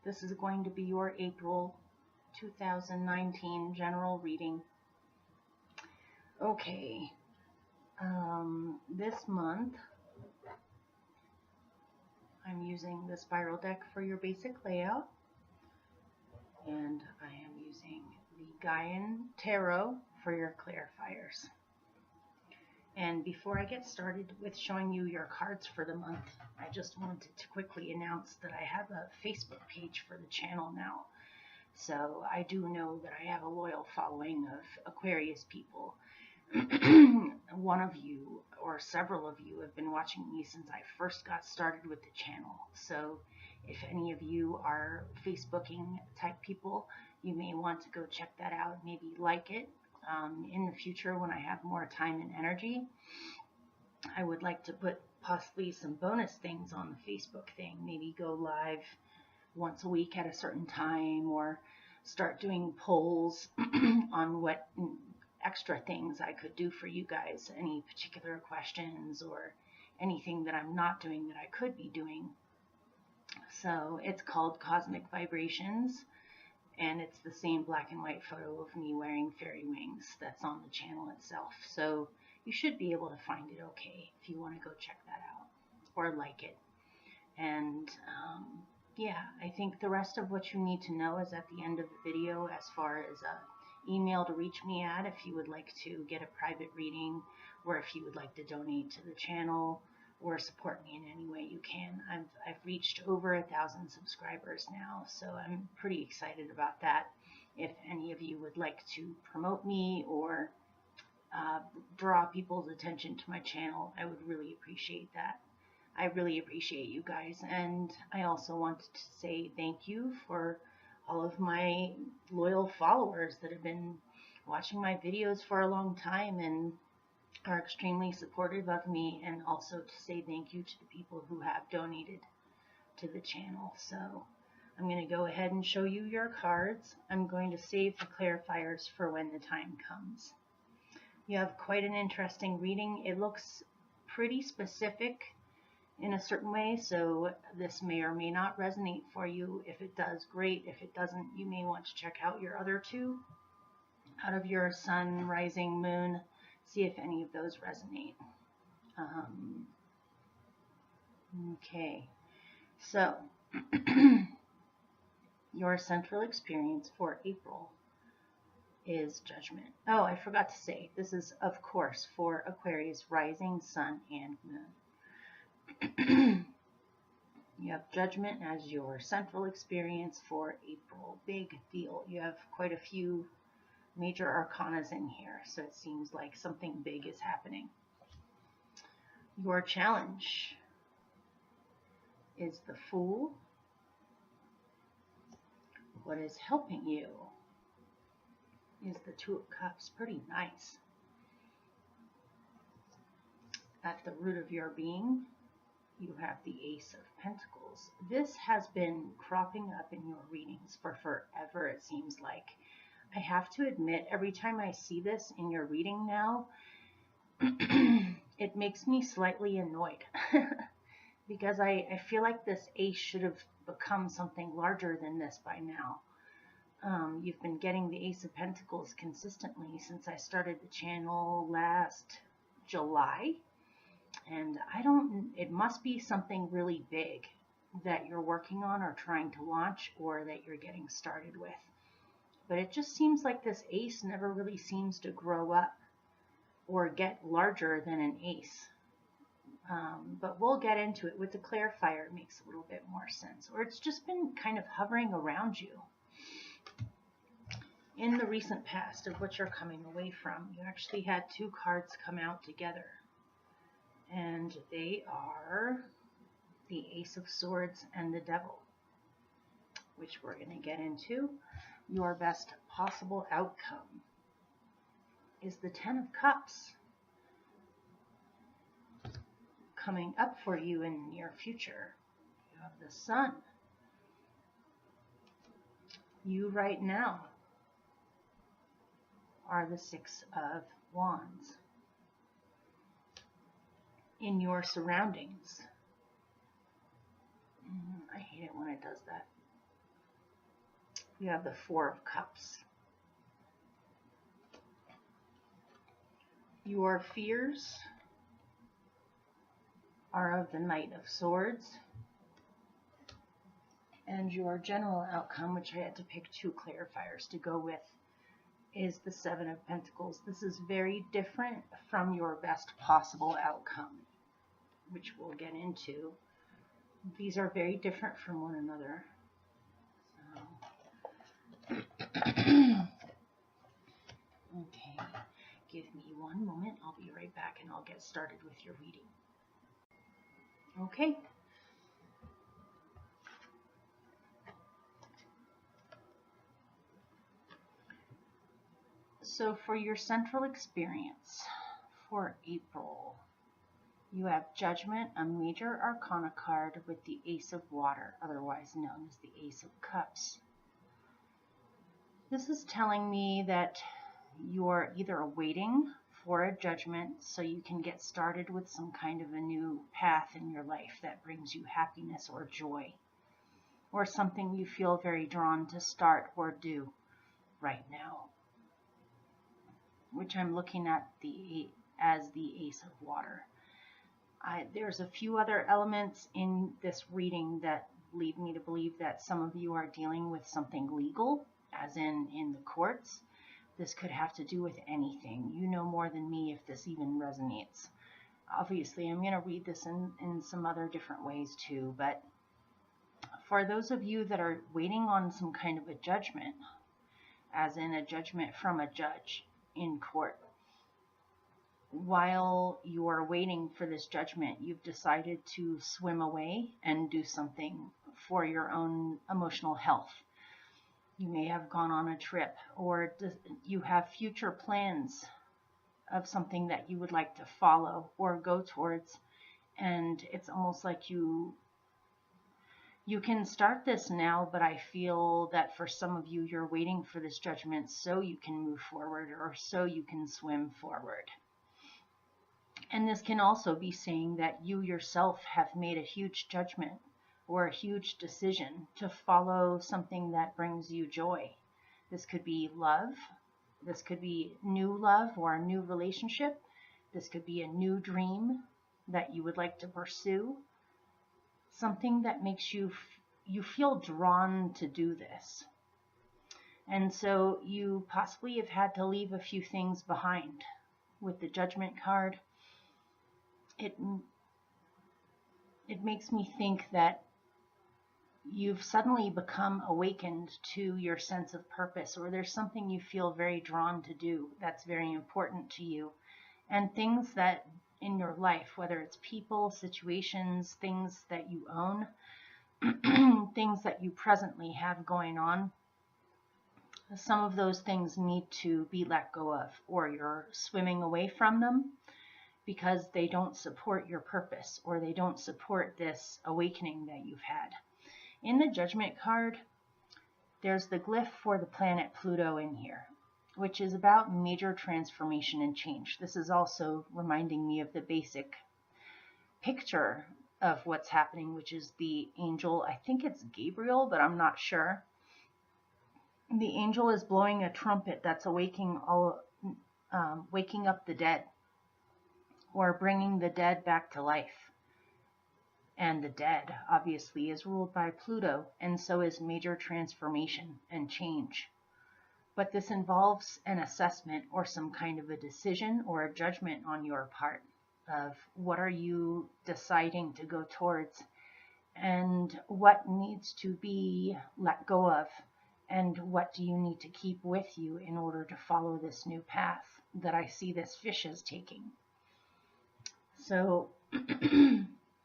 This is going to be your April 2019 general reading. Okay, this month I'm using the spiral deck for your basic layout, and I am using the Gaian Tarot for your clarifiers. And before I get started with showing you your cards for the month, I just wanted to quickly announce that I have a Facebook page for the channel now. So I do know that I have a loyal following of Aquarius people. One of you or several of you have been watching me since I first got started with the channel. So if any of you are Facebooking type people, you may want to go check that out, maybe like it. In the future, when I have more time and energy, I would like to put possibly some bonus things on the Facebook thing, maybe go live once a week at a certain time, or start doing polls on what extra things I could do for you guys, any particular questions or anything that I'm not doing that I could be doing. So it's called Cosmic Vibrations, and it's the same black and white photo of me wearing fairy wings that's on the channel itself. So you should be able to find it okay if you want to go check that out or like it. And yeah, I think the rest of what you need to know is at the end of the video, as far as email to reach me at if you would like to get a private reading, or if you would like to donate to the channel or support me in any way you can. I've reached over 1,000 subscribers now, so I'm pretty excited about that. If any of you would like to promote me or draw people's attention to my channel, I would really appreciate that. I really appreciate you guys, and I also wanted to say thank you for all of my loyal followers that have been watching my videos for a long time and are extremely supportive of me, and also to say thank you to the people who have donated to the channel. So I'm going to go ahead and show you your cards. I'm going to save the clarifiers for when the time comes. You have quite an interesting reading. It looks pretty specific in a certain way, so this may or may not resonate for you. If it does, great. If it doesn't, you may want to check out your other two out of your sun, rising, moon. See if any of those resonate. Okay, so your central experience for April is Judgment. Oh, I forgot to say, this is, of course, for Aquarius, rising, sun, and moon. You have Judgment as your central experience for April. Big deal. You have quite a few major arcanas in here, so it seems like something big is happening. Your challenge is the Fool. What is helping you is the Two of Cups. Pretty nice. At the root of your being, you have the Ace of Pentacles. This has been cropping up in your readings for forever, it seems like. I have to admit, every time I see this in your reading now, it makes me slightly annoyed because I feel like this ace should have become something larger than this by now. You've been getting the Ace of Pentacles consistently since I started the channel last July, and it must be something really big that you're working on or trying to launch, or that you're getting started with. But it just seems like this ace never really seems to grow up or get larger than an ace. But we'll get into it. With the clarifier, it makes a little bit more sense. Or it's just been kind of hovering around you. In the recent past of what you're coming away from, you actually had two cards come out together. And they are the Ace of Swords and the Devil, which we're going to get into. Your best possible outcome is the Ten of Cups coming up for you in the near future. You have the Sun. You right now are the Six of Wands. In your surroundings, I hate it when it does that. You have the Four of Cups. Your fears are of the Knight of Swords. And your general outcome, which I had to pick 2 clarifiers to go with, is the Seven of Pentacles. This is very different from your best possible outcome, which we'll get into. These are very different from one another. So. Okay, give me one moment. I'll be right back and I'll get started with your reading. Okay. So for your central experience for April, you have Judgment, a major arcana card with the Ace of Water, otherwise known as the Ace of Cups. This is telling me that you're either waiting for a judgment so you can get started with some kind of a new path in your life that brings you happiness or joy, or something you feel very drawn to start or do right now, which I'm looking at as the Ace of Water. There's a few other elements in this reading that lead me to believe that some of you are dealing with something legal, as in the courts. This could have to do with anything. You know more than me if this even resonates. Obviously, I'm going to read this in some other different ways too, but for those of you that are waiting on some kind of a judgment, as in a judgment from a judge in court, while you are waiting for this judgment, you've decided to swim away and do something for your own emotional health. You may have gone on a trip, or you have future plans of something that you would like to follow or go towards, and it's almost like you can start this now, but I feel that for some of you, you're waiting for this judgment so you can move forward or so you can swim forward. And this can also be saying that you yourself have made a huge judgment or a huge decision to follow something that brings you joy. This could be love. This could be new love or a new relationship. This could be a new dream that you would like to pursue. Something that makes you feel drawn to do this. And so you possibly have had to leave a few things behind. With the Judgment card, it makes me think that you've suddenly become awakened to your sense of purpose, or there's something you feel very drawn to do that's very important to you. And things that in your life, whether it's people, situations, things that you own, things that you presently have going on, some of those things need to be let go of, or you're swimming away from them because they don't support your purpose, or they don't support this awakening that you've had. In the Judgment card, there's the glyph for the planet Pluto in here, which is about major transformation and change. This is also reminding me of the basic picture of what's happening, which is the angel. I think it's Gabriel, but I'm not sure. The angel is blowing a trumpet that's waking up the dead, or bringing the dead back to life. And the dead, obviously, is ruled by Pluto, and so is major transformation and change. But this involves an assessment or some kind of a decision or a judgment on your part of what are you deciding to go towards, and what needs to be let go of, and what do you need to keep with you in order to follow this new path that I see this fish is taking. So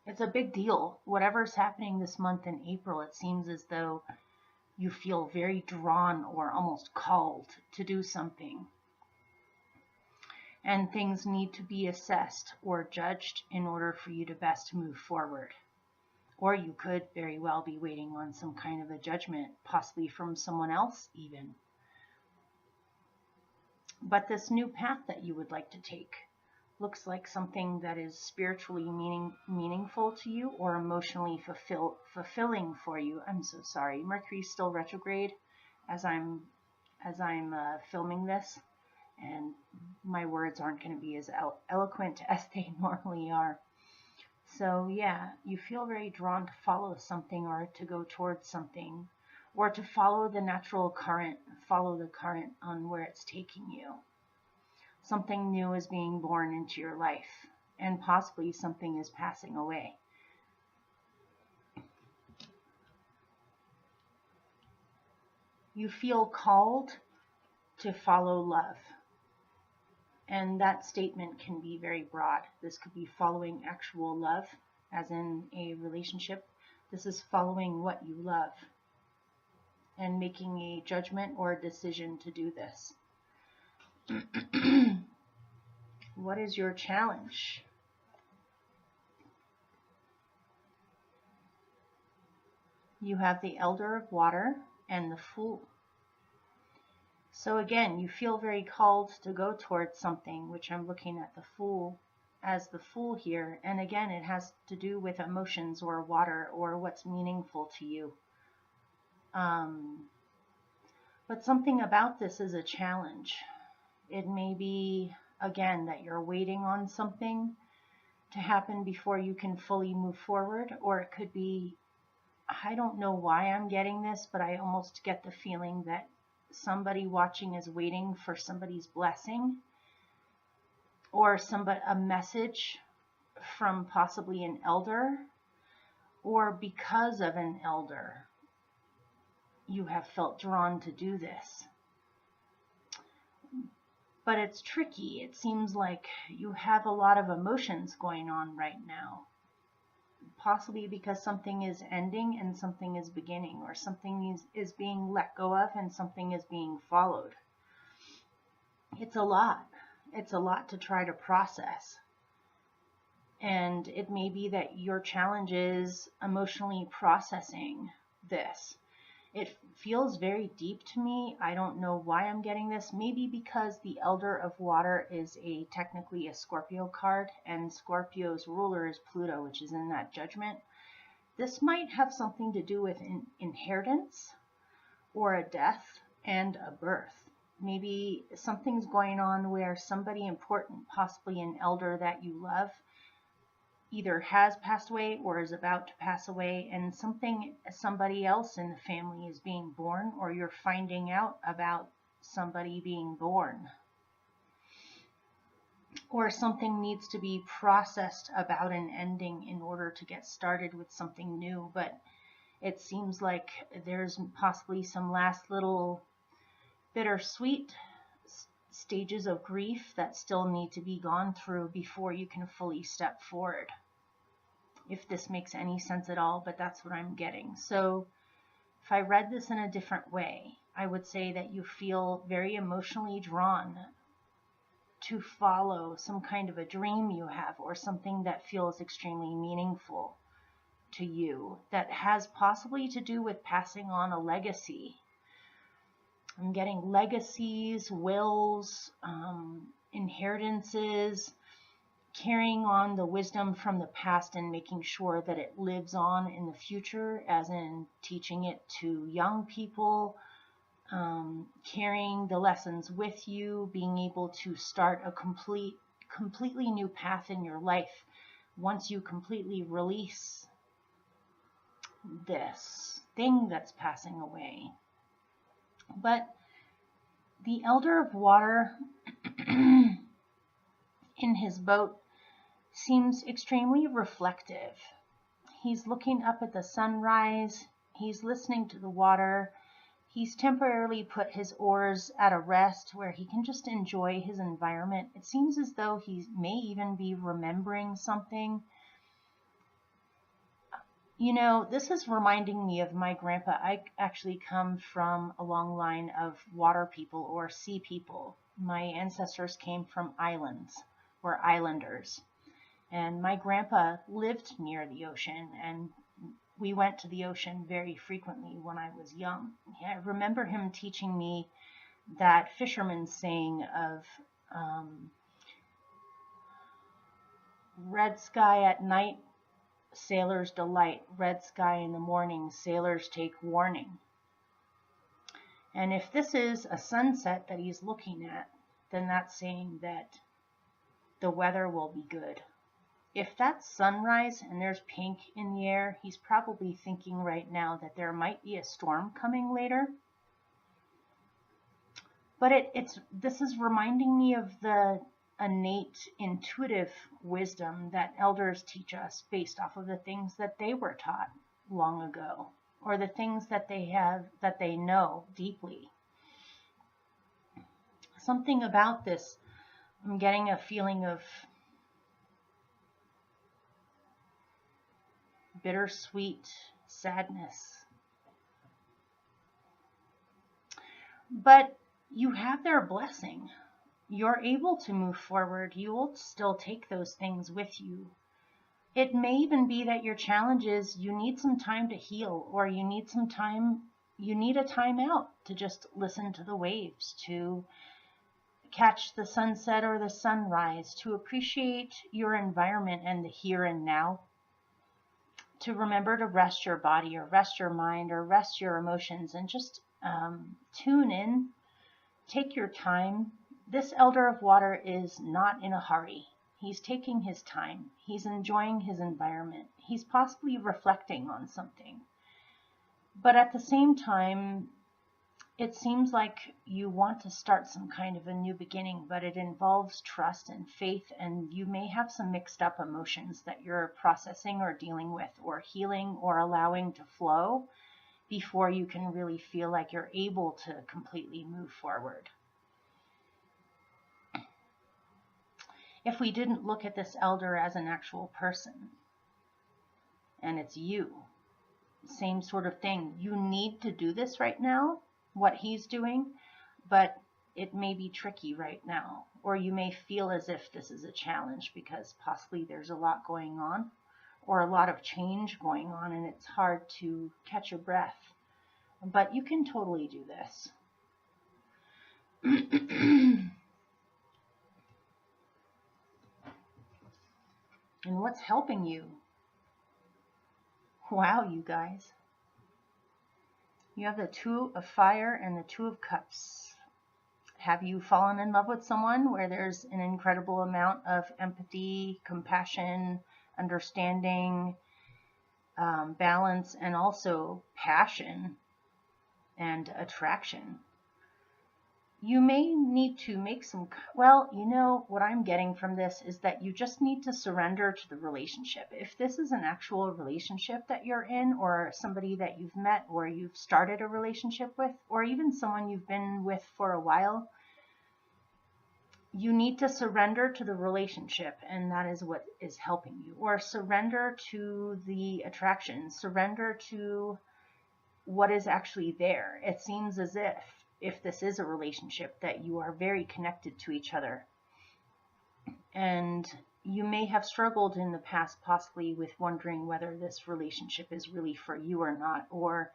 it's a big deal. Whatever's happening this month in April, it seems as though you feel very drawn or almost called to do something. And things need to be assessed or judged in order for you to best move forward. Or you could very well be waiting on some kind of a judgment, possibly from someone else even. But this new path that you would like to take looks like something that is spiritually meaningful to you, or emotionally fulfilling for you. I'm so sorry. Mercury's still retrograde, as I'm filming this, and my words aren't going to be as eloquent as they normally are. So yeah, you feel very drawn to follow something or to go towards something, or to follow the natural current, follow the current on where it's taking you. Something new is being born into your life, and possibly something is passing away. You feel called to follow love. And that statement can be very broad. This could be following actual love, as in a relationship. This is following what you love and making a judgment or a decision to do this. What is your challenge? You have the Elder of Water and the Fool. So again, you feel very called to go towards something, which I'm looking at the Fool as the Fool here. And again, it has to do with emotions or water or what's meaningful to you. But something about this is a challenge. It may be, again, that you're waiting on something to happen before you can fully move forward, or it could be, I don't know why I'm getting this, but I almost get the feeling that somebody watching is waiting for somebody's blessing, or a message from possibly an elder, or because of an elder, you have felt drawn to do this. But it's tricky. It seems like you have a lot of emotions going on right now. Possibly because something is ending and something is beginning, or something is being let go of and something is being followed. It's a lot. It's a lot to try to process. And it may be that your challenge is emotionally processing this. It feels very deep to me. I don't know why I'm getting this. Maybe because the Elder of Water is technically a Scorpio card, and Scorpio's ruler is Pluto, which is in that judgment. This might have something to do with an inheritance or a death and a birth. Maybe something's going on where somebody important, possibly an elder that you love, either has passed away or is about to pass away, and somebody else in the family is being born, or you're finding out about somebody being born, or something needs to be processed about an ending in order to get started with something new. But it seems like there's possibly some last little bittersweet stages of grief that still need to be gone through before you can fully step forward. If this makes any sense at all, but that's what I'm getting. So if I read this in a different way, I would say that you feel very emotionally drawn to follow some kind of a dream you have, or something that feels extremely meaningful to you, that has possibly to do with passing on a legacy. I'm getting legacies, wills, inheritances, carrying on the wisdom from the past and making sure that it lives on in the future, as in teaching it to young people, carrying the lessons with you, being able to start a completely new path in your life once you completely release this thing that's passing away. But the Elder of Water in his boat seems extremely reflective. He's looking up at the sunrise. He's listening to the water. He's temporarily put his oars at a rest where he can just enjoy his environment. It seems as though he may even be remembering something. You know, this is reminding me of my grandpa. I actually come from a long line of water people or sea people. My ancestors came from islands, or islanders. And my grandpa lived near the ocean, and we went to the ocean very frequently when I was young. I remember him teaching me that fisherman's saying of red sky at night, sailors delight. Red sky in the morning, sailors take warning. And if this is a sunset that he's looking at, then that's saying that the weather will be good. If that's sunrise and there's pink in the air, he's probably thinking right now that there might be a storm coming later. But this is reminding me of the innate intuitive wisdom that elders teach us based off of the things that they were taught long ago, or the things that they know deeply. Something about this, I'm getting a feeling of bittersweet sadness. But you have their blessing. You're able to move forward. You will still take those things with you. It may even be that your challenge is you need some time to heal, or you need a time out to just listen to the waves, to catch the sunset or the sunrise, to appreciate your environment and the here and now, to remember to rest your body or rest your mind or rest your emotions and just tune in, take your time. This Elder of Water is not in a hurry. He's taking his time. He's enjoying his environment. He's possibly reflecting on something. But at the same time, it seems like you want to start some kind of a new beginning, but it involves trust and faith, and you may have some mixed up emotions that you're processing or dealing with or healing or allowing to flow before you can really feel like you're able to completely move forward. If we didn't look at this elder as an actual person, and it's you, same sort of thing. You need to do this right now, what he's doing, but it may be tricky right now, or you may feel as if this is a challenge because possibly there's a lot going on or a lot of change going on and it's hard to catch your breath, but you can totally do this. And what's helping you? Wow, you guys. You have the Two of Fire and the Two of Cups. Have you fallen in love with someone where there's an incredible amount of empathy, compassion, understanding, balance, and also passion and attraction? You may need to make some, well, you know, what I'm getting from this is that you just need to surrender to the relationship. If this is an actual relationship that you're in, or somebody that you've met or you've started a relationship with, or even someone you've been with for a while, you need to surrender to the relationship, and that is what is helping you. Or surrender to the attraction, surrender to what is actually there. It seems as if this is a relationship, that you are very connected to each other. And you may have struggled in the past possibly with wondering whether this relationship is really for you or not, or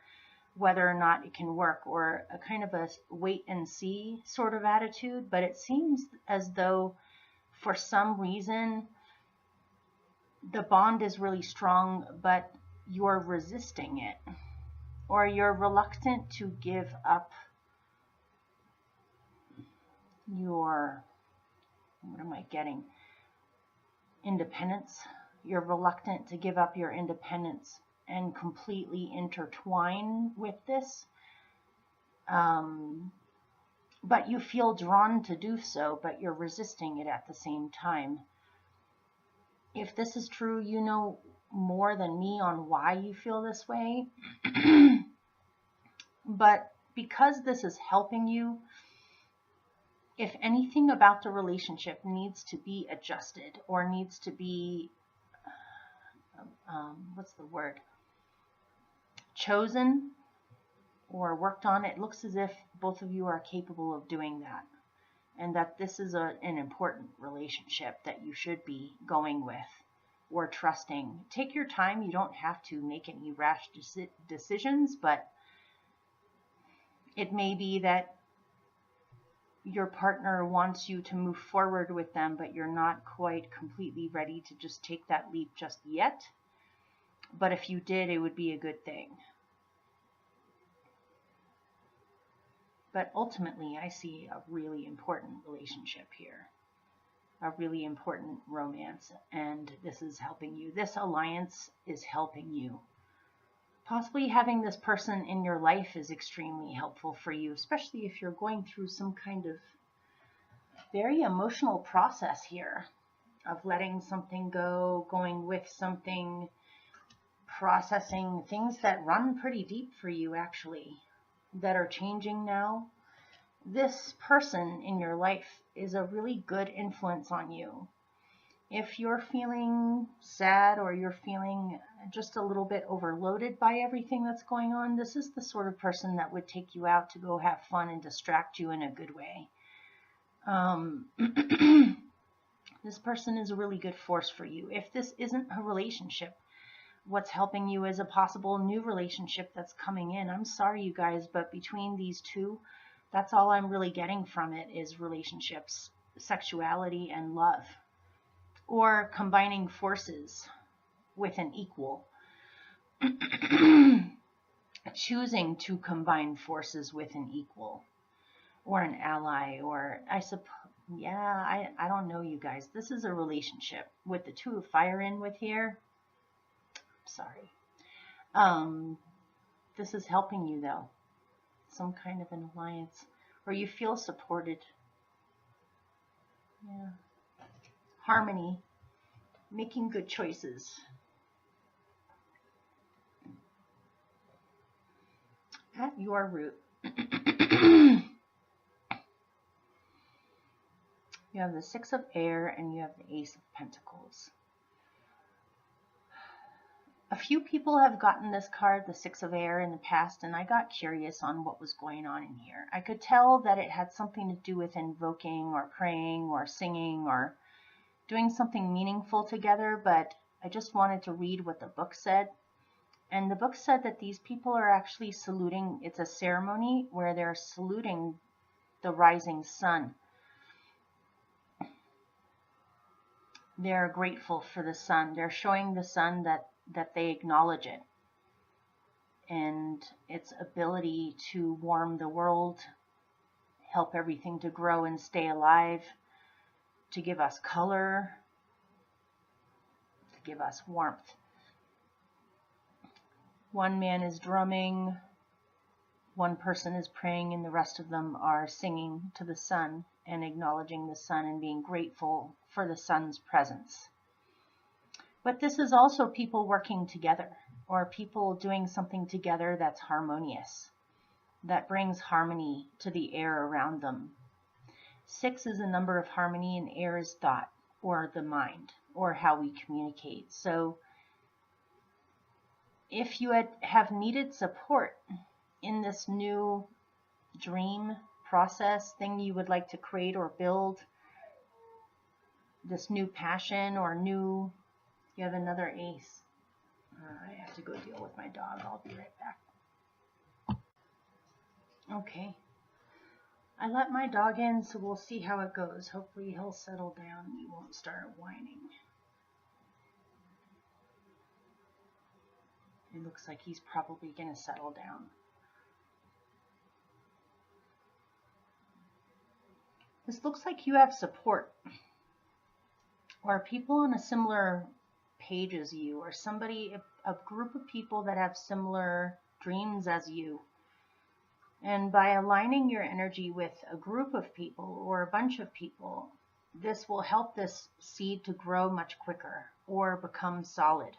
whether or not it can work, or a kind of a wait and see sort of attitude. But it seems as though for some reason the bond is really strong, but you're resisting it, or you're reluctant to give up your, what am I getting? Independence. You're reluctant to give up your independence and completely intertwine with this. But you feel drawn to do so, but you're resisting it at the same time. If this is true, you know more than me on why you feel this way. But because this is helping you, if anything about the relationship needs to be adjusted or needs to be, what's the word? Chosen or worked on, it looks as if both of you are capable of doing that. And that this is an important relationship that you should be going with or trusting. Take your time. You don't have to make any rash decisions, but it may be that your partner wants you to move forward with them, but you're not quite completely ready to just take that leap just yet. But if you did, it would be a good thing. But ultimately, I see a really important relationship here, a really important romance, and this is helping you. This alliance is helping you. Possibly having this person in your life is extremely helpful for you, especially if you're going through some kind of very emotional process here of letting something go, going with something, processing things that run pretty deep for you actually, that are changing now. This person in your life is a really good influence on you. If you're feeling sad or you're feeling just a little bit overloaded by everything that's going on, this is the sort of person that would take you out to go have fun and distract you in a good way. This person is a really good force for you. If this isn't a relationship, what's helping you is a possible new relationship that's coming in. I'm sorry, you guys, but between these two, that's all I'm really getting from it is relationships, sexuality, and love. Or combining forces with an equal. Choosing to combine forces with an equal. Or an ally, or I suppose, yeah, I don't know, you guys. This is a relationship with the two of fire in with here. Sorry. This is helping you though. Some kind of an alliance where you feel supported. Yeah. Harmony. Making good choices. At your root. You have the Six of Air and you have the Ace of Pentacles. A few people have gotten this card, the Six of Air, in the past, and I got curious on what was going on in here. I could tell that it had something to do with invoking or praying or singing or doing something meaningful together, but I just wanted to read what the book said. And the book said that these people are actually saluting, it's a ceremony where they're saluting the rising sun. They're grateful for the sun. They're showing the sun that they acknowledge it and its ability to warm the world, help everything to grow and stay alive, to give us color, to give us warmth. One man is drumming, one person is praying, and the rest of them are singing to the sun and acknowledging the sun and being grateful for the sun's presence. But this is also people working together, or people doing something together that's harmonious, that brings harmony to the air around them. 6 is a number of harmony, and air is thought, or the mind, or how we communicate. So if you have needed support in this new dream process thing you would like to create or build, this new passion or new, you have another ace. I have to go deal with my dog. I'll be right back. Okay. I let my dog in, so we'll see how it goes. Hopefully he'll settle down and he won't start whining. It looks like he's probably going to settle down. This looks like you have support, or people on a similar page as you, or somebody, a group of people that have similar dreams as you. And by aligning your energy with a group of people or a bunch of people, this will help this seed to grow much quicker or become solid.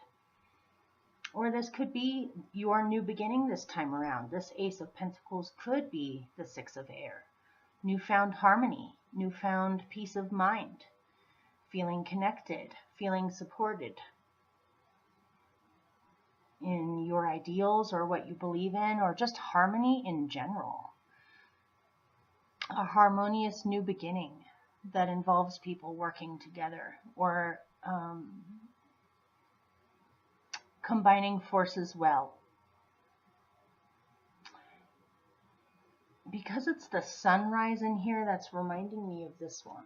Or this could be your new beginning this time around. This Ace of Pentacles could be the Six of Air. Newfound harmony, newfound peace of mind, feeling connected, feeling supported in your ideals or what you believe in, or just harmony in general. A harmonious new beginning that involves people working together, or combining forces well. Because it's the sunrise in here, that's reminding me of this one.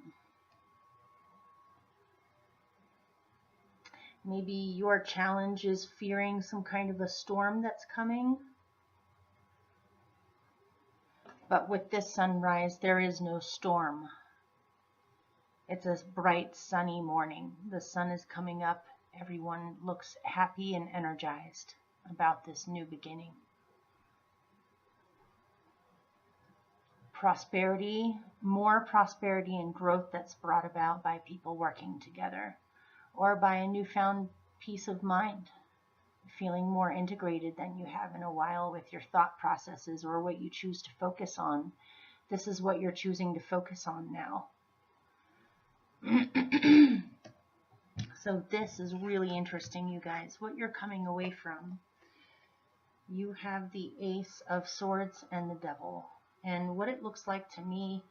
Maybe your challenge is fearing some kind of a storm that's coming. But with this sunrise, there is no storm. It's a bright, sunny morning. The sun is coming up. Everyone looks happy and energized about this new beginning. Prosperity, more prosperity and growth that's brought about by people working together, or by a newfound peace of mind, feeling more integrated than you have in a while with your thought processes or what you choose to focus on. This is what you're choosing to focus on now. So this is really interesting, you guys, what you're coming away from. You have the Ace of Swords and the Devil. And what it looks like to me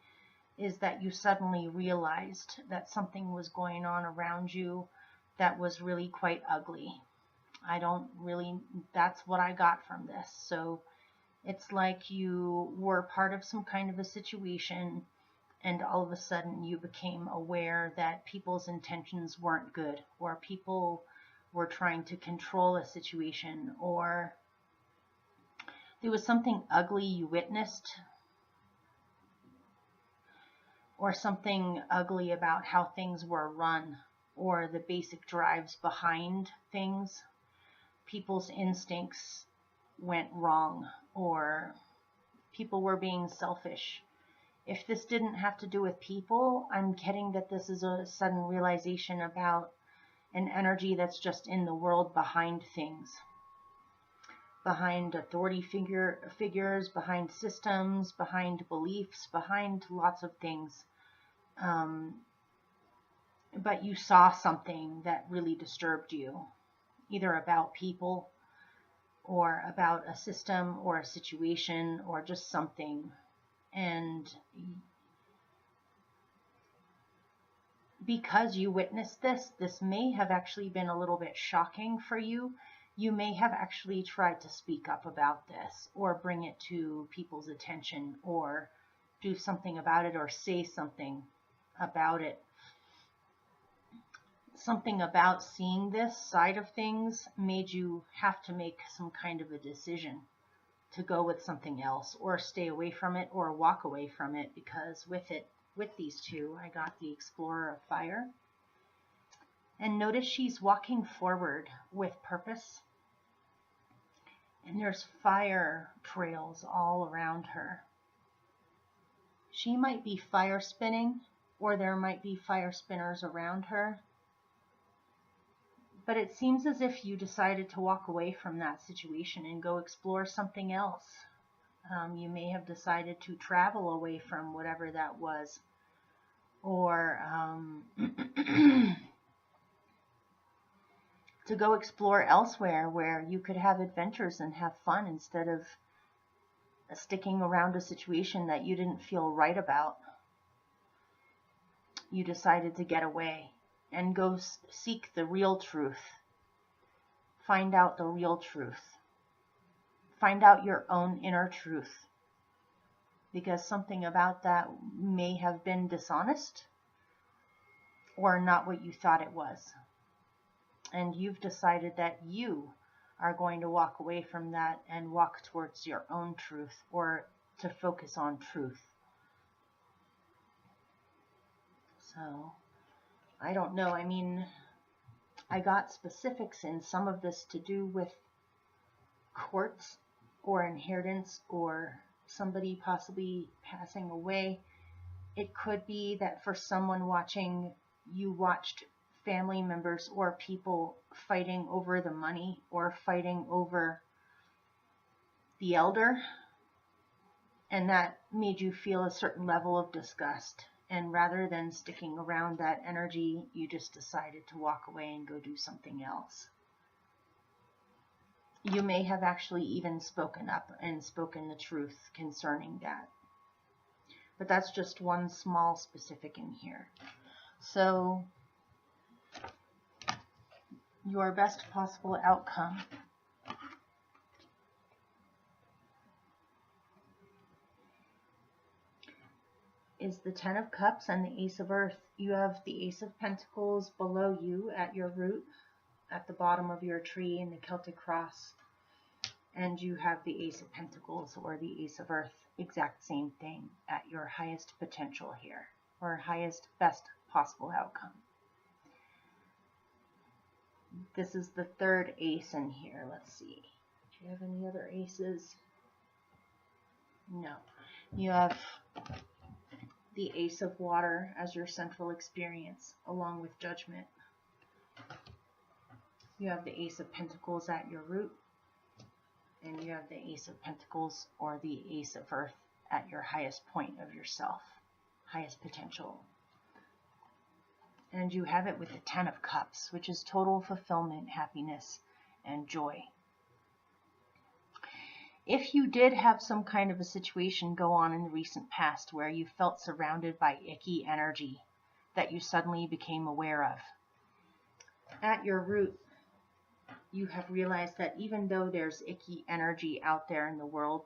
is that you suddenly realized that something was going on around you that was really quite ugly. That's what I got from this. So it's like you were part of some kind of a situation, and all of a sudden you became aware that people's intentions weren't good, or people were trying to control a situation, or there was something ugly you witnessed, or something ugly about how things were run, or the basic drives behind things. People's instincts went wrong, or people were being selfish. If this didn't have to do with people, I'm getting that this is a sudden realization about an energy that's just in the world behind things. Behind authority figures, behind systems, behind beliefs, behind lots of things. But you saw something that really disturbed you, either about people or about a system or a situation or just something. And because you witnessed this may have actually been a little bit shocking for you. You may have actually tried to speak up about this, or bring it to people's attention, or do something about it, or say something about it. Something about seeing this side of things made you have to make some kind of a decision to go with something else, or stay away from it, or walk away from it, because with these two, I got the Explorer of Fire. And notice she's walking forward with purpose. And there's fire trails all around her. She might be fire spinning, or there might be fire spinners around her. But it seems as if you decided to walk away from that situation and go explore something else. You may have decided to travel away from whatever that was, or to go explore elsewhere where you could have adventures and have fun instead of sticking around a situation that you didn't feel right about. You decided to get away and go seek the real truth. Find out the real truth. Find out your own inner truth. Because something about that may have been dishonest, or not what you thought it was. And you've decided that you are going to walk away from that and walk towards your own truth, or to focus on truth. So, I don't know. I mean, I got specifics in some of this to do with courts or inheritance, or somebody possibly passing away. It could be that for someone watching, you watched family members or people fighting over the money, or fighting over the elder, and that made you feel a certain level of disgust. And rather than sticking around that energy, you just decided to walk away and go do something else. You may have actually even spoken up and spoken the truth concerning that. But that's just one small specific in here. So, your best possible outcome is the Ten of Cups and the Ace of Earth. You have the Ace of Pentacles below you at your root, at the bottom of your tree in the Celtic cross. And you have the Ace of Pentacles, or the Ace of Earth, exact same thing at your highest potential here, or highest, best possible outcome. This is the third ace in here. Let's see. Do you have any other aces? No. You have the Ace of Water as your central experience, along with Judgment. You have the Ace of Pentacles at your root, and you have the Ace of Pentacles or the Ace of Earth at your highest point of yourself, highest potential. And you have it with the Ten of Cups, which is total fulfillment, happiness, and joy. If you did have some kind of a situation go on in the recent past where you felt surrounded by icky energy that you suddenly became aware of, at your root, you have realized that even though there's icky energy out there in the world,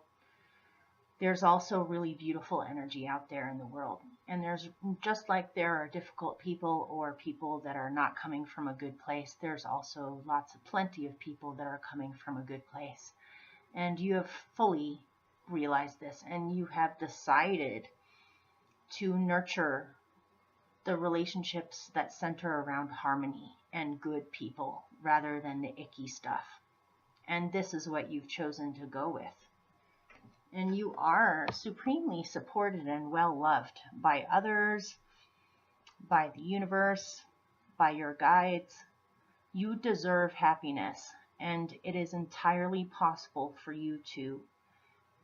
there's also really beautiful energy out there in the world. And there's, just like there are difficult people or people that are not coming from a good place, there's also plenty of people that are coming from a good place. And you have fully realized this, and you have decided to nurture the relationships that center around harmony and good people rather than the icky stuff. And this is what you've chosen to go with. And you are supremely supported and well loved by others, by the universe, by your guides. You deserve happiness. And it is entirely possible for you to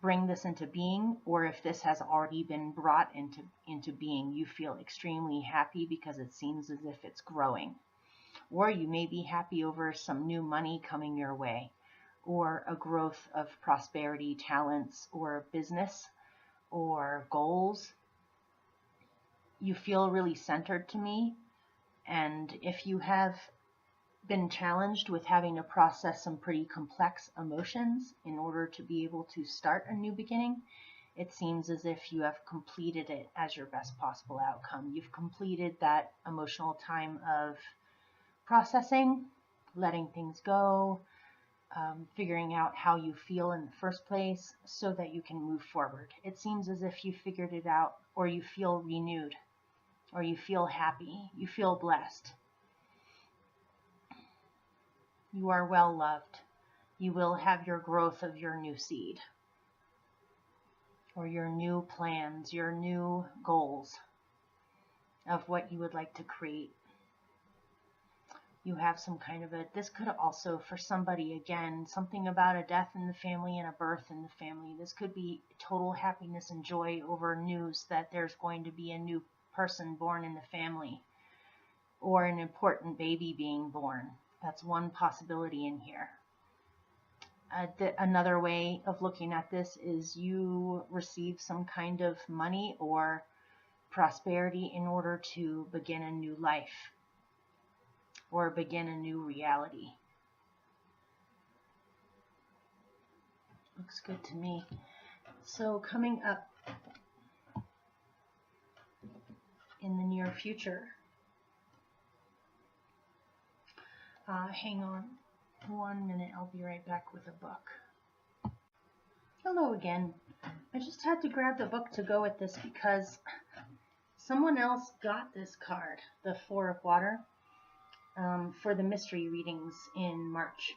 bring this into being, or if this has already been brought into being, you feel extremely happy because it seems as if it's growing. Or you may be happy over some new money coming your way, or a growth of prosperity, talents, or business, or goals. You feel really centered to me, and if you have been challenged with having to process some pretty complex emotions in order to be able to start a new beginning, it seems as if you have completed it as your best possible outcome. You've completed that emotional time of processing, letting things go, figuring out how you feel in the first place so that you can move forward. It seems as if you figured it out, or you feel renewed, or you feel happy, you feel blessed. You are well loved. You will have your growth of your new seed, or your new plans, your new goals of what you would like to create. You have some kind of this could also, for somebody, again, something about a death in the family and a birth in the family. This could be total happiness and joy over news that there's going to be a new person born in the family, or an important baby being born. That's one possibility in here. Another way of looking at this is you receive some kind of money or prosperity in order to begin a new life or begin a new reality. Looks good to me. So coming up in the near future, hang on 1 minute, I'll be right back with a book. Hello again. I just had to grab the book to go with this because someone else got this card, the Four of Water, for the mystery readings in March.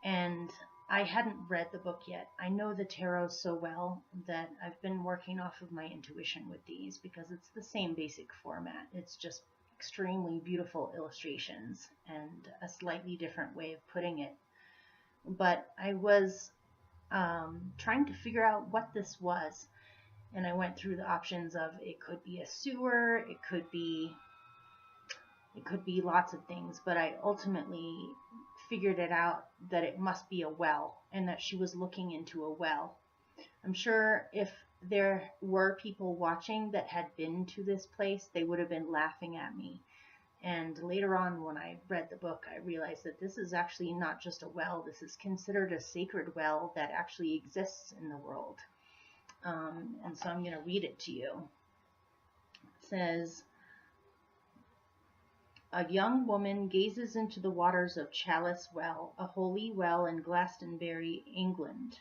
And I hadn't read the book yet. I know the tarot so well that I've been working off of my intuition with these because it's the same basic format. It's just extremely beautiful illustrations and a slightly different way of putting it. But I was trying to figure out what this was, and I went through the options of it could be a sewer, it could be lots of things, but I ultimately figured it out that it must be a well, and that she was looking into a well. I'm sure if there were people watching that had been to this place, they would have been laughing at me. And later on, when I read the book, I realized that this is actually not just a well. This is considered a sacred well that actually exists in the world. And so I'm going to read it to you. It says, a young woman gazes into the waters of Chalice Well, a holy well in Glastonbury, England.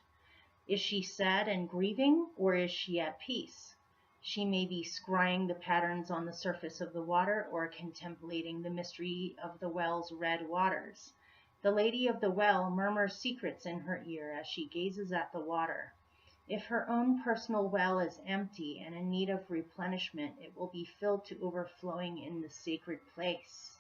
Is she sad and grieving, or is she at peace? She may be scrying the patterns on the surface of the water, or contemplating the mystery of the well's red waters. The lady of the well murmurs secrets in her ear as she gazes at the water. If her own personal well is empty and in need of replenishment, it will be filled to overflowing in the sacred place.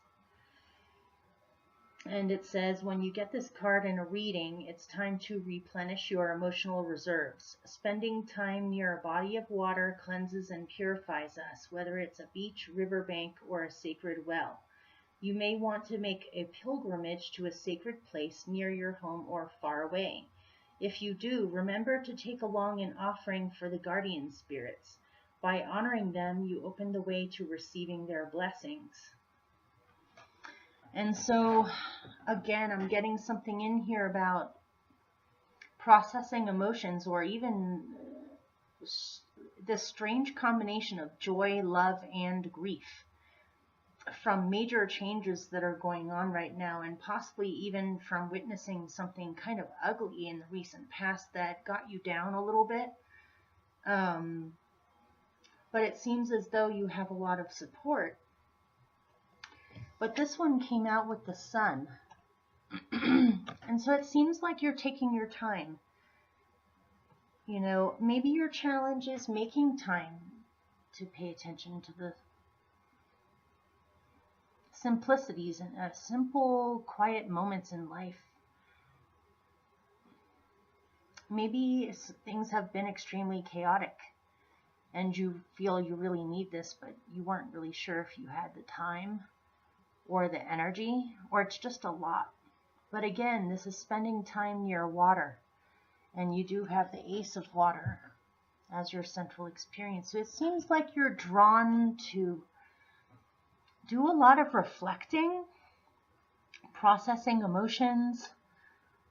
And it says, when you get this card in a reading, it's time to replenish your emotional reserves. Spending time near a body of water cleanses and purifies us, whether it's a beach, riverbank, or a sacred well. You may want to make a pilgrimage to a sacred place near your home or far away. If you do, remember to take along an offering for the guardian spirits. By honoring them, you open the way to receiving their blessings. And so, again, I'm getting something in here about processing emotions, or even this strange combination of joy, love, and grief from major changes that are going on right now, and possibly even from witnessing something kind of ugly in the recent past that got you down a little bit. But it seems as though you have a lot of support. But this one came out with the sun. And so it seems like you're taking your time. You know, maybe your challenge is making time to pay attention to the simplicities and simple, quiet moments in life. Maybe things have been extremely chaotic and you feel you really need this, but you weren't really sure if you had the time or the energy, or it's just a lot. But again, this is spending time near water, and you do have the Ace of Water as your central experience. So it seems like you're drawn to do a lot of reflecting, processing emotions,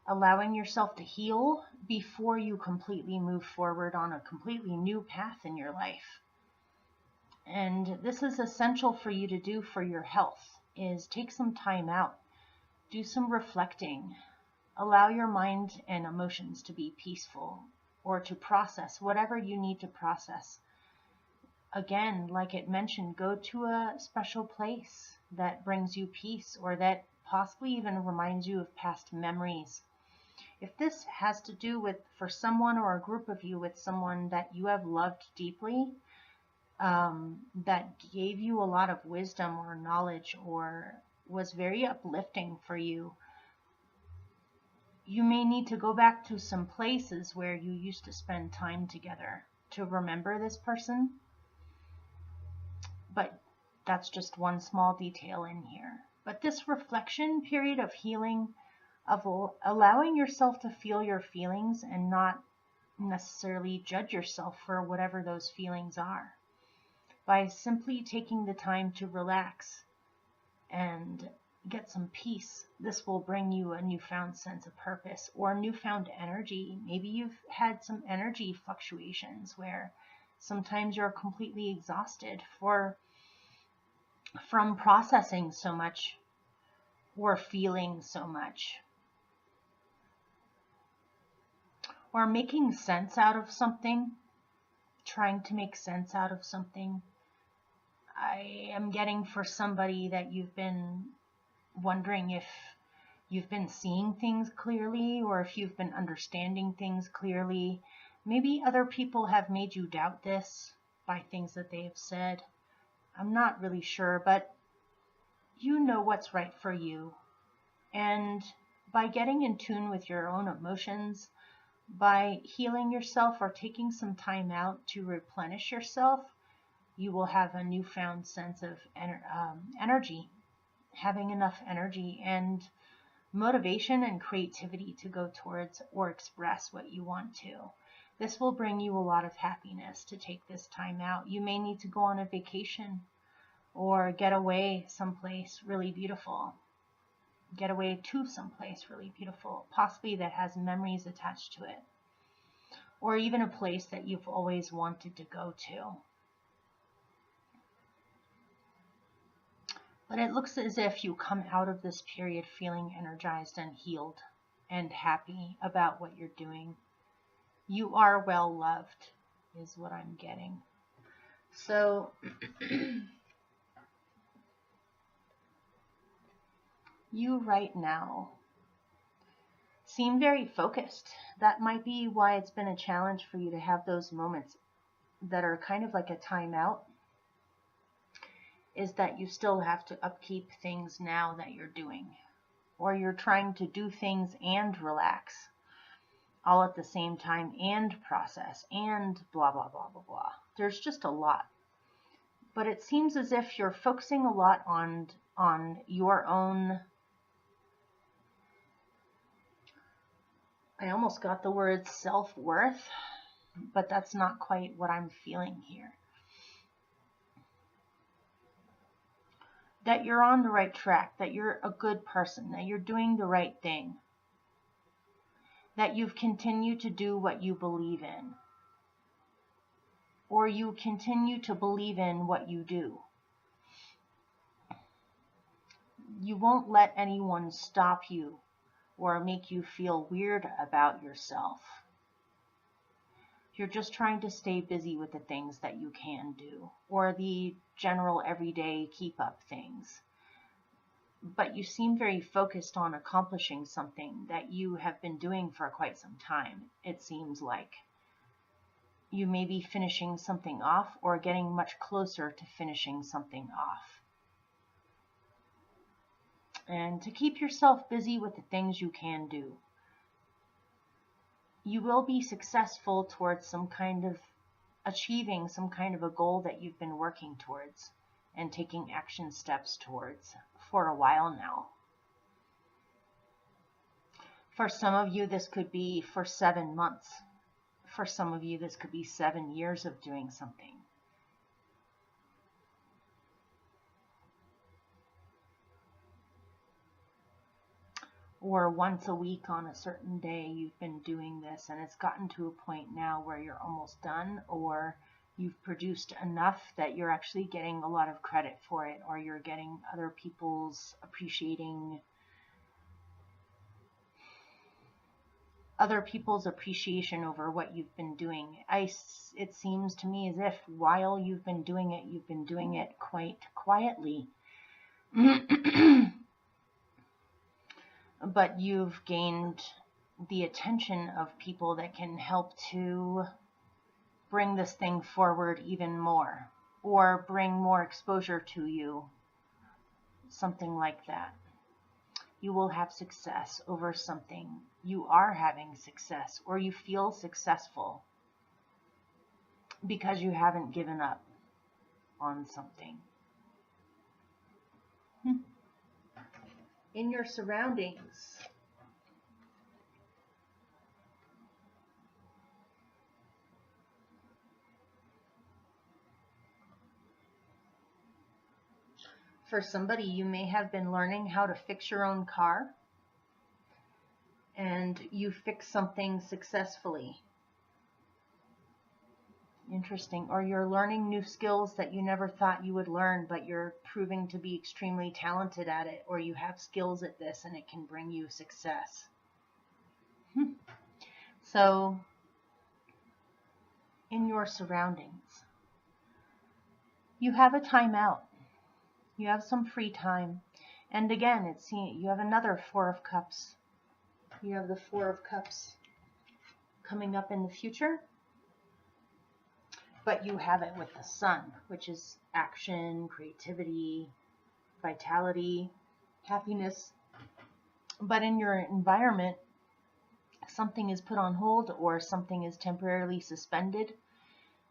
allowing yourself to heal before you completely move forward on a completely new path in your life. And this is essential for you to do for your health, is take some time out, do some reflecting, allow your mind and emotions to be peaceful, or to process whatever you need to process. Again, like it mentioned, go to a special place that brings you peace, or that possibly even reminds you of past memories. If this has to do with, for someone or a group of you, with someone that you have loved deeply, that gave you a lot of wisdom or knowledge, or was very uplifting for you, you may need to go back to some places where you used to spend time together to remember this person. But that's just one small detail in here. But this reflection period of healing, of allowing yourself to feel your feelings and not necessarily judge yourself for whatever those feelings are, by simply taking the time to relax and get some peace, this will bring you a newfound sense of purpose or newfound energy. Maybe you've had some energy fluctuations where sometimes you're completely exhausted from processing so much or feeling so much, or making sense out of something, trying to make sense out of something. I am getting for somebody that you've been wondering if you've been seeing things clearly, or if you've been understanding things clearly. Maybe other people have made you doubt this by things that they have said. I'm not really sure, but you know what's right for you. And by getting in tune with your own emotions, by healing yourself or taking some time out to replenish yourself, you will have a newfound sense of energy, having enough energy and motivation and creativity to go towards or express what you want to. This will bring you a lot of happiness to take this time out. You may need to go on a vacation or get away someplace really beautiful. Get away to someplace really beautiful, possibly that has memories attached to it, or even a place that you've always wanted to go to. But it looks as if you come out of this period feeling energized and healed and happy about what you're doing. You are well loved, is what I'm getting. So, you right now seem very focused. That might be why it's been a challenge for you to have those moments that are kind of like a timeout, is that you still have to upkeep things now that you're doing, or you're trying to do things and relax all at the same time and process and blah, blah, blah, blah, blah. There's just a lot. But it seems as if you're focusing a lot on your own, I almost got the word self-worth, but that's not quite what I'm feeling here. That you're on the right track, that you're a good person, that you're doing the right thing, that you've continued to do what you believe in, or you continue to believe in what you do. You won't let anyone stop you or make you feel weird about yourself. You're just trying to stay busy with the things that you can do, or the general everyday keep up things. But you seem very focused on accomplishing something that you have been doing for quite some time, it seems like. You may be finishing something off or getting much closer to finishing something off. And to keep yourself busy with the things you can do. You will be successful towards some kind of achieving some kind of a goal that you've been working towards and taking action steps towards for a while now. For some of you, this could be for 7 months. For some of you, this could be 7 years of doing something. Or once a week on a certain day, you've been doing this, and it's gotten to a point now where you're almost done, or you've produced enough that you're actually getting a lot of credit for it, or you're getting other people's appreciation over what you've been doing. It seems to me as if while you've been doing it quite quietly. But you've gained the attention of people that can help to bring this thing forward even more, or bring more exposure to you, something like that. You will have success over something. You are having success, or you feel successful because you haven't given up on something. In your surroundings, for somebody, you may have been learning how to fix your own car, and you fix something successfully. Interesting. Or you're learning new skills that you never thought you would learn, but you're proving to be extremely talented at it, or you have skills at this and it can bring you success. So, in your surroundings, you have a timeout. You have some free time. And again, you have another Four of Cups. You have the Four of Cups coming up in the future. But you have it with the Sun, which is action, creativity, vitality, happiness. But in your environment, something is put on hold or something is temporarily suspended.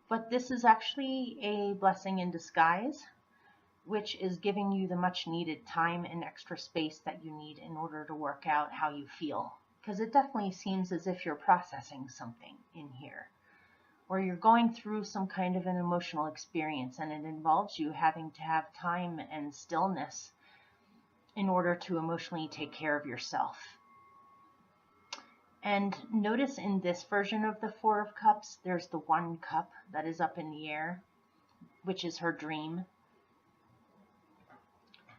But this is actually a blessing in disguise, which is giving you the much needed time and extra space that you need in order to work out how you feel. Because it definitely seems as if you're processing something in here, or you're going through some kind of an emotional experience, and it involves you having to have time and stillness in order to emotionally take care of yourself. And notice in this version of the Four of Cups, there's the one cup that is up in the air, which is her dream.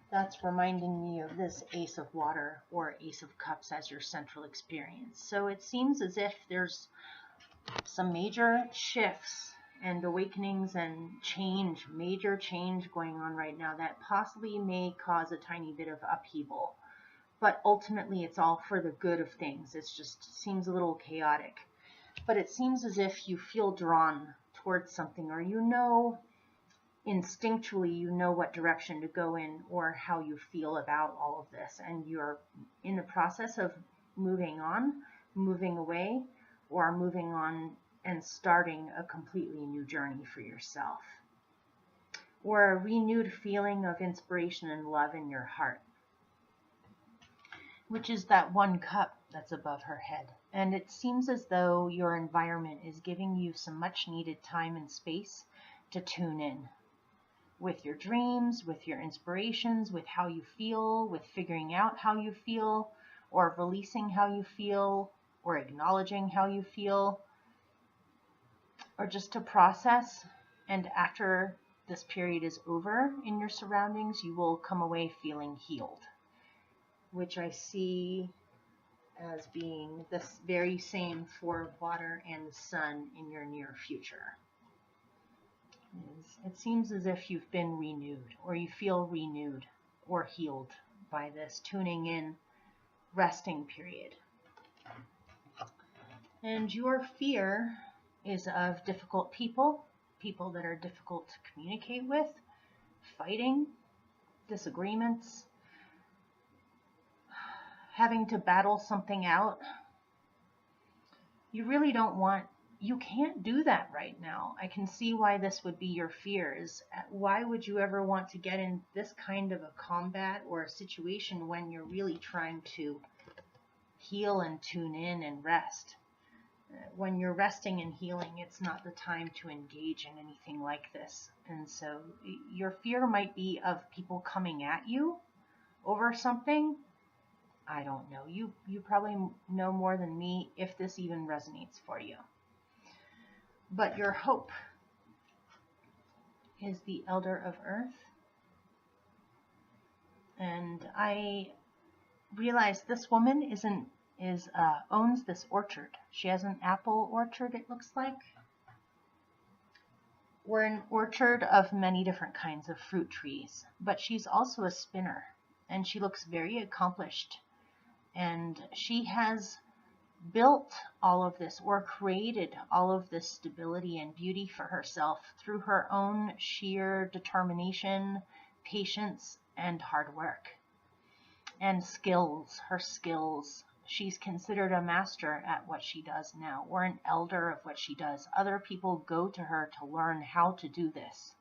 That's reminding me of this Ace of Water or Ace of Cups as your central experience. So it seems as if there's some major shifts and awakenings and change, major change going on right now that possibly may cause a tiny bit of upheaval. But ultimately, it's all for the good of things. It just seems a little chaotic. But it seems as if you feel drawn towards something, or you know, instinctually, you know what direction to go in or how you feel about all of this. And you're in the process of moving on, moving away, or moving on and starting a completely new journey for yourself. Or a renewed feeling of inspiration and love in your heart, which is that one cup that's above her head. And it seems as though your environment is giving you some much needed time and space to tune in with your dreams, with your inspirations, with how you feel, with figuring out how you feel, or releasing how you feel, or acknowledging how you feel, or just to process. And after this period is over in your surroundings, you will come away feeling healed, which I see as being the very same for water and the sun in your near future. It seems as if you've been renewed, or you feel renewed or healed by this tuning in, resting period. And your fear is of difficult people, people that are difficult to communicate with, fighting, disagreements, having to battle something out. You really don't want, you can't do that right now. I can see why this would be your fears. Why would you ever want to get in this kind of a combat or a situation when you're really trying to heal and tune in and rest? When you're resting and healing, it's not the time to engage in anything like this. And so your fear might be of people coming at you over something. I don't know. You probably know more than me if this even resonates for you. But your hope is the Elder of Earth. And I realized this woman owns this orchard. She has an apple orchard, it looks like. Or an orchard of many different kinds of fruit trees. But she's also a spinner. And she looks very accomplished. And she has built all of this, or created all of this stability and beauty for herself through her own sheer determination, patience, and hard work. And skills, her skills. She's considered a master at what she does now, or an elder of what she does. Other people go to her to learn how to do this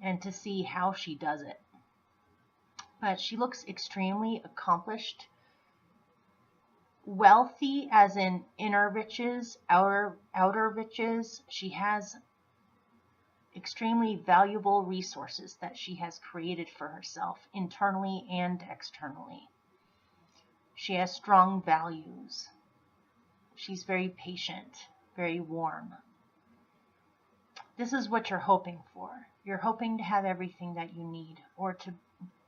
and to see how she does it. But she looks extremely accomplished, wealthy as in inner riches, outer riches. She has extremely valuable resources that she has created for herself, internally and externally. She has strong values. She's very patient, very warm. This is what you're hoping for. You're hoping to have everything that you need, or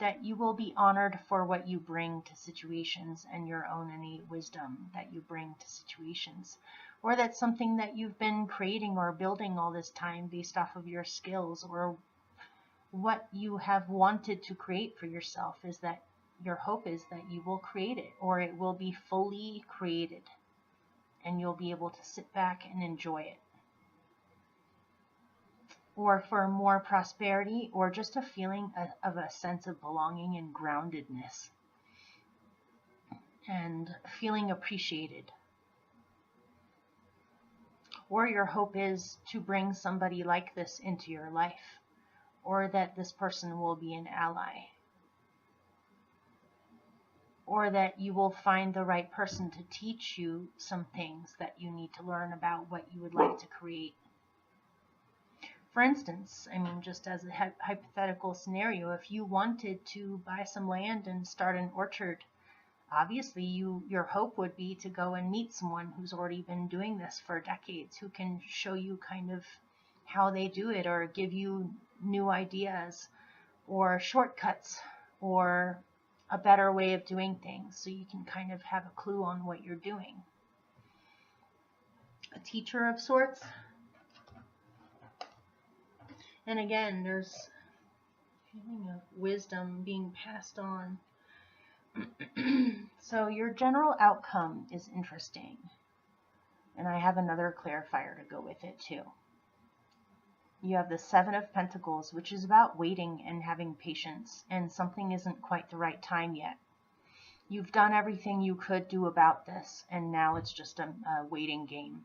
that you will be honored for what you bring to situations and your own innate wisdom that you bring to situations. Or that's something that you've been creating or building all this time based off of your skills, or what you have wanted to create for yourself. Is that your hope is that you will create it, or it will be fully created and you'll be able to sit back and enjoy it. Or for more prosperity, or just a feeling of a sense of belonging and groundedness and feeling appreciated. Or your hope is to bring somebody like this into your life, or that this person will be an ally, or that you will find the right person to teach you some things that you need to learn about what you would like to create. For instance, I mean, just as a hypothetical scenario, if you wanted to buy some land and start an orchard, obviously your hope would be to go and meet someone who's already been doing this for decades, who can show you kind of how they do it, or give you new ideas or shortcuts or a better way of doing things, so you can kind of have a clue on what you're doing. a teacher of sorts. And again, there's a feeling of wisdom being passed on. So your general outcome is interesting. And I have another clarifier to go with it too. You have the Seven of Pentacles, which is about waiting and having patience, and something isn't quite the right time yet. You've done everything you could do about this, and now it's just a waiting game.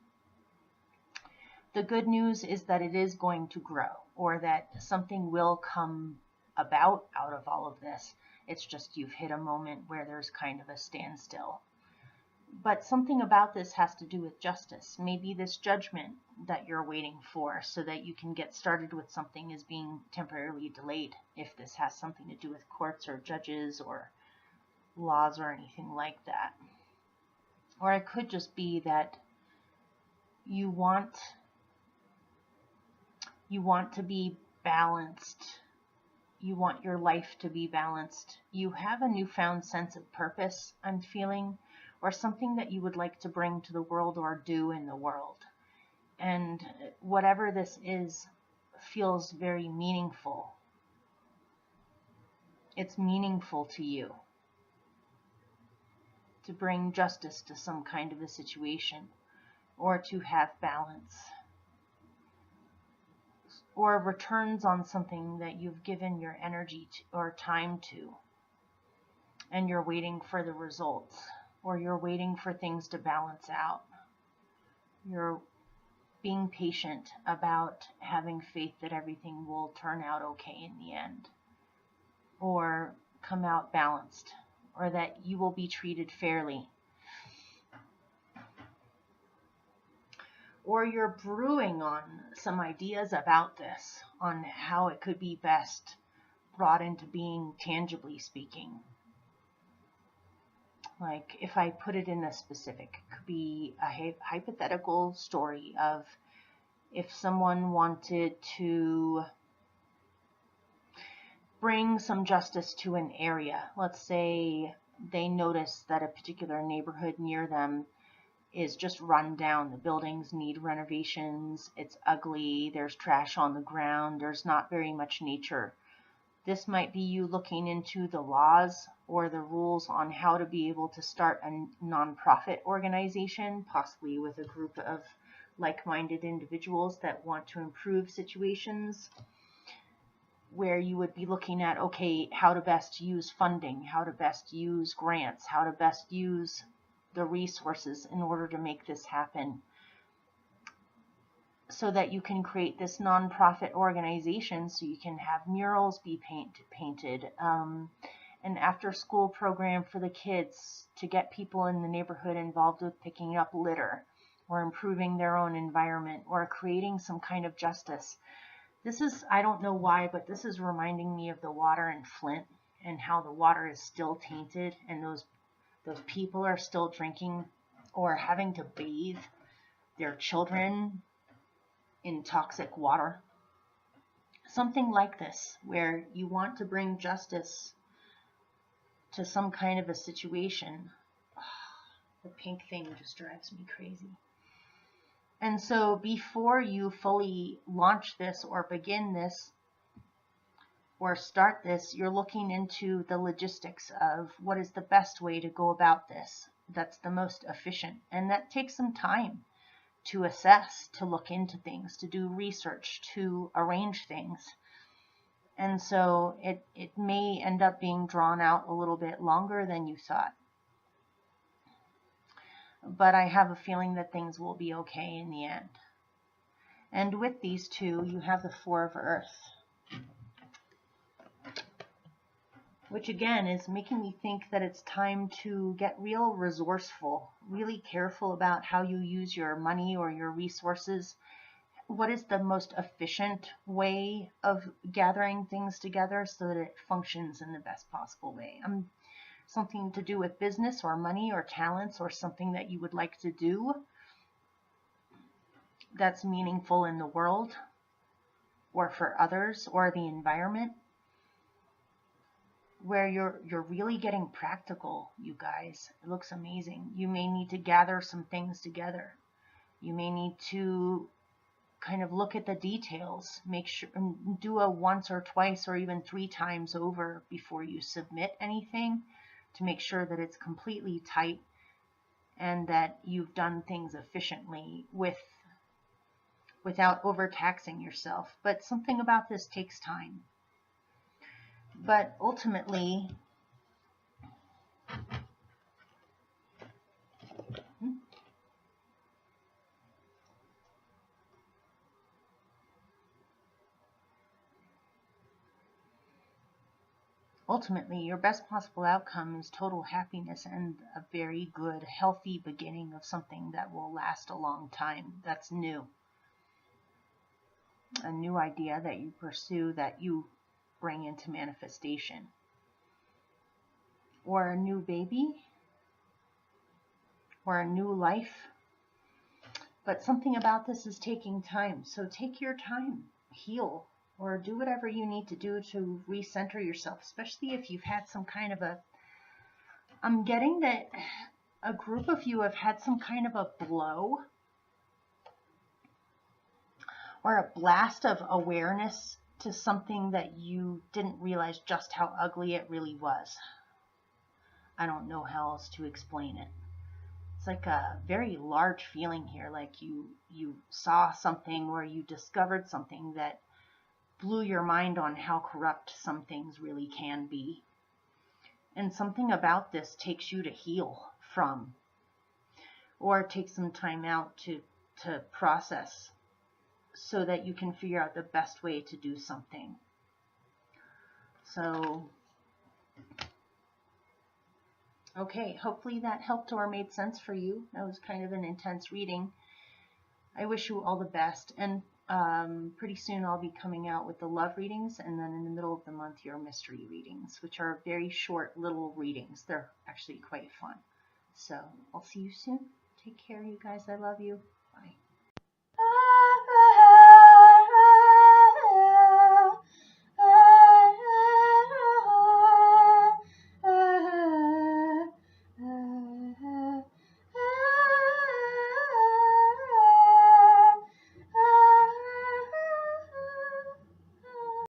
The good news is that it is going to grow, or that something will come about out of all of this. It's just you've hit a moment where there's kind of a standstill. But something about this has to do with justice. Maybe this judgment that you're waiting for so that you can get started with something is being temporarily delayed, if this has something to do with courts or judges or laws or anything like that. Or it could just be that you want to be balanced. You want your life to be balanced. You have a newfound sense of purpose, I'm feeling, or something that you would like to bring to the world or do in the world. And whatever this is feels very meaningful. It's meaningful to you to bring justice to some kind of a situation, or to have balance, or returns on something that you've given your energy to, or time to, and you're waiting for the results, or you're waiting for things to balance out. You're being patient about having faith that everything will turn out okay in the end, or come out balanced, or that you will be treated fairly. Or you're brewing on some ideas about this, on how it could be best brought into being, tangibly speaking. Like, if I put it in a specific, it could be a hypothetical story of if someone wanted to bring some justice to an area. Let's say they notice that a particular neighborhood near them is just run down. The buildings need renovations. It's ugly. There's trash on the ground. There's not very much nature. This might be you looking into the laws or the rules on how to be able to start a nonprofit organization, possibly with a group of like-minded individuals that want to improve situations, where you would be looking at, okay, how to best use funding, how to best use grants, how to best use the resources in order to make this happen, so that you can create this nonprofit organization, so you can have murals be painted, an after-school program for the kids to get people in the neighborhood involved with picking up litter, or improving their own environment, or creating some kind of justice. This is, I don't know why, but this is reminding me of the water in Flint, and how the water is still tainted, and those people are still drinking or having to bathe their children in toxic water. Something like this, where you want to bring justice to some kind of a situation. The pink thing just drives me crazy. And so before you fully launch this or begin this or start this, you're looking into the logistics of what is the best way to go about this that's the most efficient. And that takes some time to assess, to look into things, to do research, to arrange things. And so it may end up being drawn out a little bit longer than you thought. But I have a feeling that things will be okay in the end. And with these two, you have the Four of Earth, which again is making me think that it's time to get real resourceful, really careful about how you use your money or your resources. What is the most efficient way of gathering things together so that it functions in the best possible way? Something to do with business or money or talents, or something that you would like to do that's meaningful in the world or for others or the environment, where you're really getting practical, you guys. It looks amazing. You may need to gather some things together. You may need to kind of look at the details, make sure, do a once or twice or even 3 times over before you submit anything to make sure that it's completely tight and that you've done things efficiently without overtaxing yourself. But something about this takes time. But ultimately, your best possible outcome is total happiness and a very good, healthy beginning of something that will last a long time. That's new. A new idea that you pursue, that you bring into manifestation. Or a new baby, or a new life. But something about this is taking time. So take your time, heal, or do whatever you need to do to recenter yourself, especially if you've had some kind of I'm getting that a group of you have had some kind of a blow or a blast of awareness to something that you didn't realize just how ugly it really was. I don't know how else to explain it. It's like a very large feeling here, like you saw something or you discovered something that blew your mind on how corrupt some things really can be. And something about this takes you to heal from, or take some time out to process so that you can figure out the best way to do something. So, okay, hopefully that helped or made sense for you. That was kind of an intense reading. I wish you all the best, and pretty soon I'll be coming out with the love readings, and then in the middle of the month your mystery readings, which are very short little readings. They're actually quite fun. So I'll see you soon. Take care, you guys. I love you. Bye.